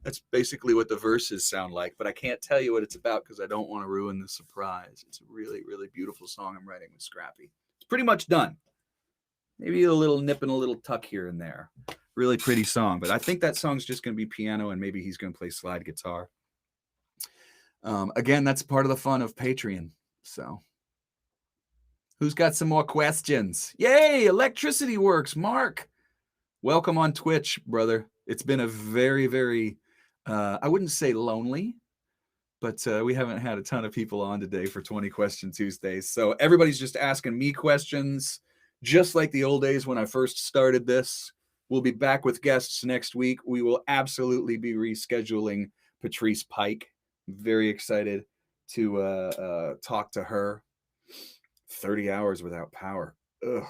Speaker 3: That's basically what the verses sound like, but I can't tell you what it's about because I don't want to ruin the surprise. It's a really, really beautiful song I'm writing with Scrappy. It's pretty much done. Maybe a little nip and a little tuck here and there. Really pretty song, but I think that song's just going to be piano and maybe he's going to play slide guitar. Again, that's part of the fun of Patreon. So who's got some more questions? Yay, Electricity Works. Mark, welcome on Twitch, brother. It's been a very, very, I wouldn't say lonely, but we haven't had a ton of people on today for 20 Question Tuesdays. So everybody's just asking me questions, just like the old days when I first started this. We'll be back with guests next week. We will absolutely be rescheduling Patrice Pike. I'm very excited to talk to her. 30 hours without power. Ugh.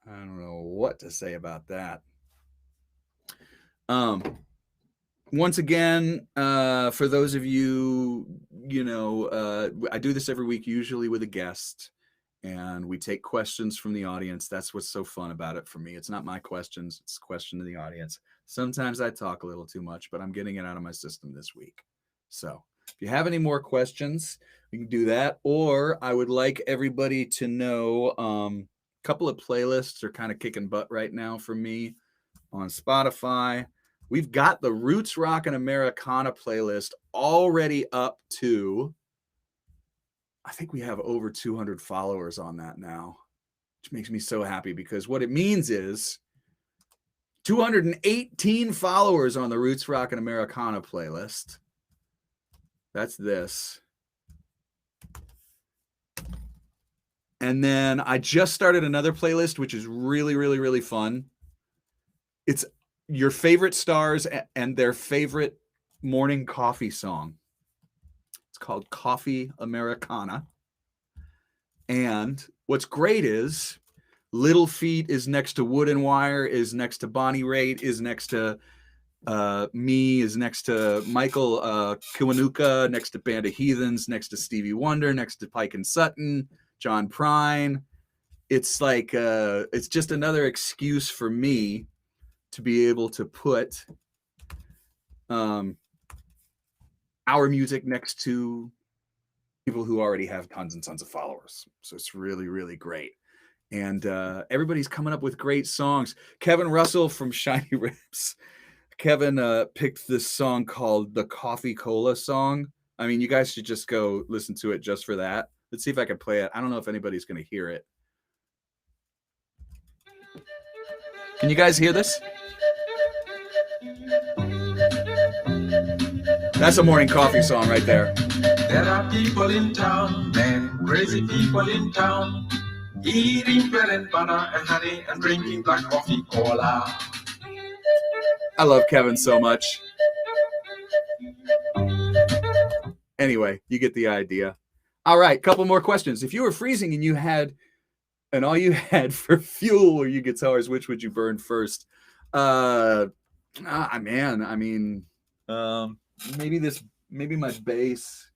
Speaker 3: I don't know what to say about that. Once again, for those of you, I do this every week, usually with a guest, and we take questions from the audience. That's what's so fun about it for me. It's not my questions, it's a question to the audience. Sometimes I talk a little too much, but I'm getting it out of my system this week. So if you have any more questions, we can do that. Or I would like everybody to know, a couple of playlists are kind of kicking butt right now for me on Spotify. We've got the Roots Rock and Americana playlist already up to, I think we have over 200 followers on that now, which makes me so happy because what it means is 218 followers on the Roots Rock and Americana playlist. That's this. And then I just started another playlist, which is really, really, really fun. It's your favorite stars and their favorite morning coffee song. It's called Coffee Americana. And what's great is Little Feat is next to Wood and Wire, is next to Bonnie Raitt, is next to me, is next to Michael Kiwanuka, next to Band of Heathens, next to Stevie Wonder, next to Pike and Sutton, John Prine. It's like it's just another excuse for me to be able to put our music next to people who already have tons and tons of followers. So it's really, really great. And everybody's coming up with great songs. Kevin Russell from Shiny Rips. Kevin picked this song called the Coffee Cola Song. I mean, you guys should just go listen to it just for that. Let's see if I can play it. I don't know if anybody's going to hear it. Can you guys hear this? That's a morning coffee song right there.
Speaker 4: There are people in town, men, crazy people in town, eating bread and butter and honey and drinking black coffee cola.
Speaker 3: I love Kevin so much. Anyway, you get the idea. All right, couple more questions. If you were freezing and all you had for fuel were your guitars, which would you burn first? Maybe my bass,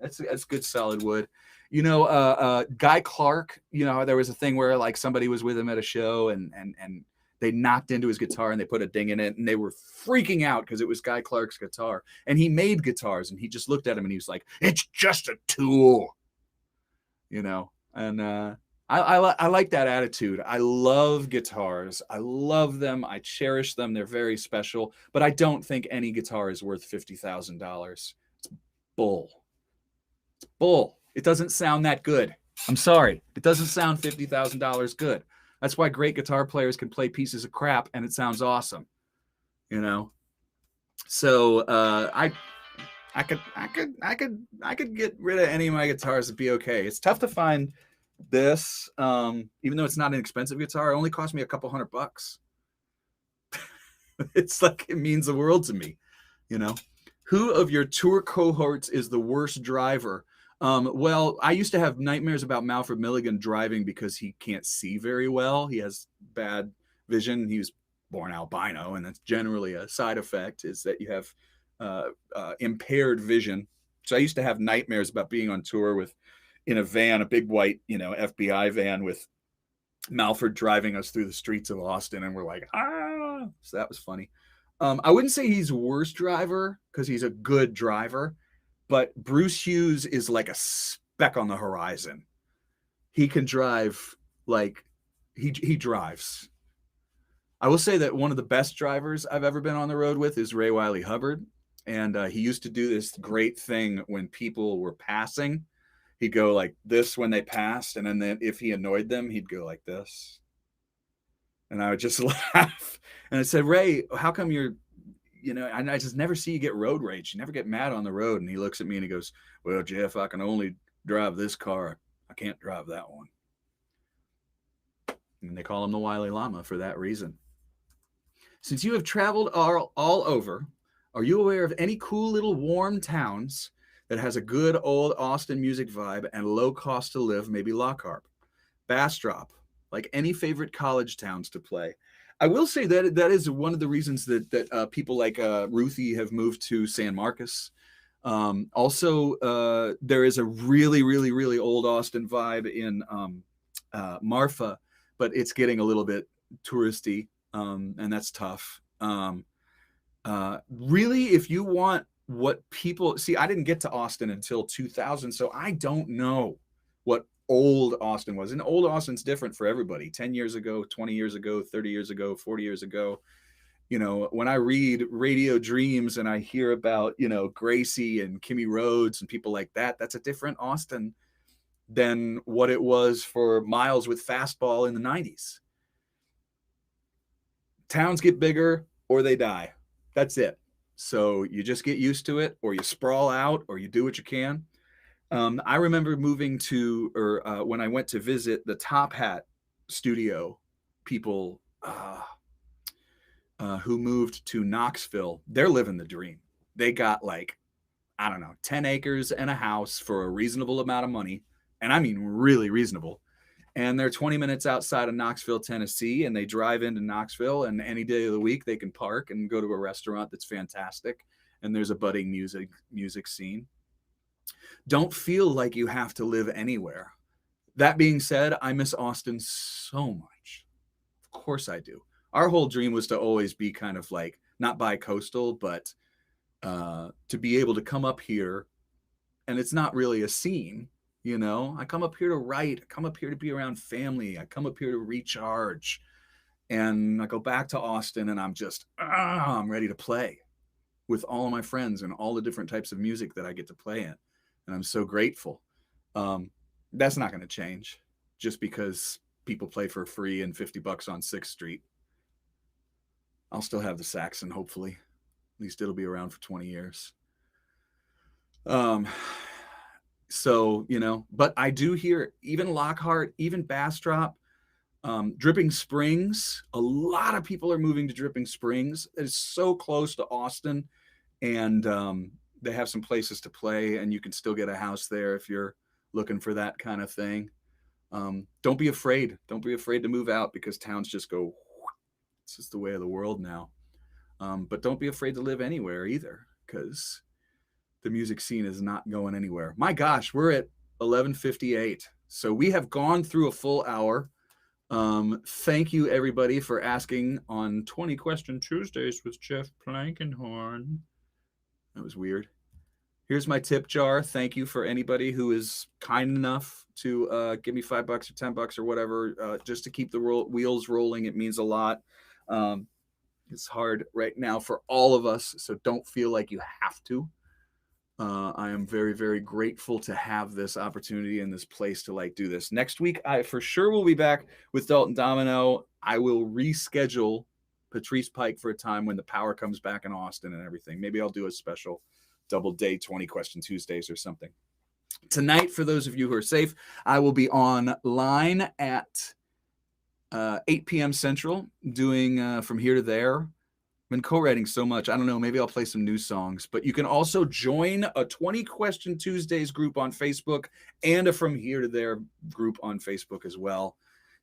Speaker 3: that's good solid wood. Guy Clark, there was a thing where like somebody was with him at a show and they knocked into his guitar and they put a ding in it and they were freaking out because it was Guy Clark's guitar. And he made guitars and he just looked at him and he was like, it's just a tool, and I like that attitude. I love guitars. I love them. I cherish them. They're very special, but I don't think any guitar is worth $50,000. It's bull. It's bull. It doesn't sound that good. I'm sorry. It doesn't sound $50,000 good. That's why great guitar players can play pieces of crap and it sounds awesome, So I could get rid of any of my guitars and be okay. It's tough to find this, even though it's not an expensive guitar. It only cost me a couple $100. It's like it means the world to me, you know. Who of your tour cohorts is the worst driver? Well, I used to have nightmares about Malford Milligan driving because he can't see very well. He has bad vision. He was born albino, and that's generally a side effect, is that you have impaired vision. So I used to have nightmares about being on tour in a van, a big white, FBI van with Malford driving us through the streets of Austin, and we're like, ah. So that was funny. I wouldn't say he's worst driver because he's a good driver, but Bruce Hughes is like a speck on the horizon. He can drive like he drives. I will say that one of the best drivers I've ever been on the road with is Ray Wiley Hubbard. And he used to do this great thing when people were passing. He'd go like this when they passed. And then if he annoyed them, he'd go like this. And I would just laugh. And I said, Ray, how come I just never see you get road rage. You never get mad on the road. And he looks at me and he goes, well, Jeff, I can only drive this car. I can't drive that one. And they call him the Wiley Llama for that reason. Since you have traveled all over, are you aware of any cool little warm towns that has a good old Austin music vibe and low cost to live? Maybe Lockhart, Bastrop, like any favorite college towns to play. I will say that is one of the reasons that people like Ruthie have moved to San Marcos. Also, there is a really, really, really old Austin vibe in Marfa, but it's getting a little bit touristy, and that's tough. Really, if you want what people see, I didn't get to Austin until 2000, so I don't know what old Austin was. And old Austin's different for everybody. 10 years ago, 20 years ago, 30 years ago, 40 years ago. When I read Radio Dreams and I hear about, Gracie and Kimmy Rhodes and people like that, that's a different Austin than what it was for Miles with Fastball in the 90s. Towns get bigger or they die. That's it. So you just get used to it, or you sprawl out, or you do what you can. I remember moving when I went to visit the Top Hat studio people who moved to Knoxville. They're living the dream. They got 10 acres and a house for a reasonable amount of money. And I mean, really reasonable. And they're 20 minutes outside of Knoxville, Tennessee, and they drive into Knoxville, and any day of the week they can park and go to a restaurant that's fantastic. And there's a budding music scene. Don't feel like you have to live anywhere. That being said, I miss Austin so much. Of course I do. Our whole dream was to always be kind of like, not bi-coastal, but to be able to come up here, and it's not really a scene. I come up here to write. I come up here to be around family. I come up here to recharge. And I go back to Austin and I'm just, I'm ready to play with all of my friends and all the different types of music that I get to play in. And I'm so grateful. That's not going to change just because people play for free and $50 on 6th Street. I'll still have the Saxon, hopefully. At least it'll be around for 20 years. So, but I do hear even Lockhart, even Bastrop, Dripping Springs. A lot of people are moving to Dripping Springs. It's so close to Austin, and they have some places to play, and you can still get a house there if you're looking for that kind of thing. Don't be afraid. Don't be afraid to move out because towns just go, it's just the way of the world now. But don't be afraid to live anywhere either, because the music scene is not going anywhere. My gosh, we're at 11:58. So we have gone through a full hour. Thank you, everybody, for asking on 20 Question Tuesdays with Jeff Plankenhorn. That was weird. Here's my tip jar. Thank you for anybody who is kind enough to give me $5 or $10 or whatever, just to keep the wheels rolling. It means a lot. It's hard right now for all of us, so don't feel like you have to. I am very, very grateful to have this opportunity and this place to do this. Next week, I for sure will be back with Dalton Domino. I will reschedule Patrice Pike for a time when the power comes back in Austin and everything. Maybe I'll do a special double day 20 question Tuesdays or something. Tonight, for those of you who are safe, I will be online at 8 p.m. Central doing From Here to There. I've been co-writing so much. I don't know, maybe I'll play some new songs. But you can also join a 20 Question Tuesdays group on Facebook and a From Here to There group on Facebook as well.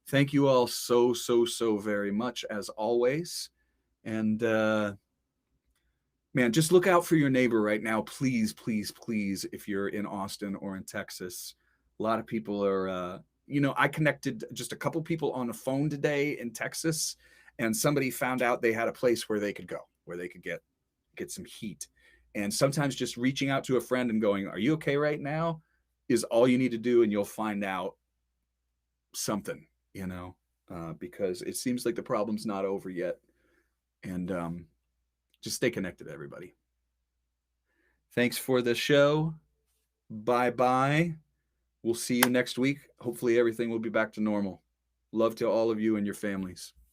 Speaker 3: Thank you all so very much, as always. And man, just look out for your neighbor right now. Please, if you're in Austin or in Texas. A lot of people are, I connected just a couple people on the phone today in Texas, and somebody found out they had a place where they could go, where they could get some heat. And sometimes just reaching out to a friend and going, "Are you okay right now?" is all you need to do, and you'll find out something, because it seems like the problem's not over yet. And just stay connected, everybody. Thanks for the show. Bye-bye. We'll see you next week. Hopefully everything will be back to normal. Love to all of you and your families.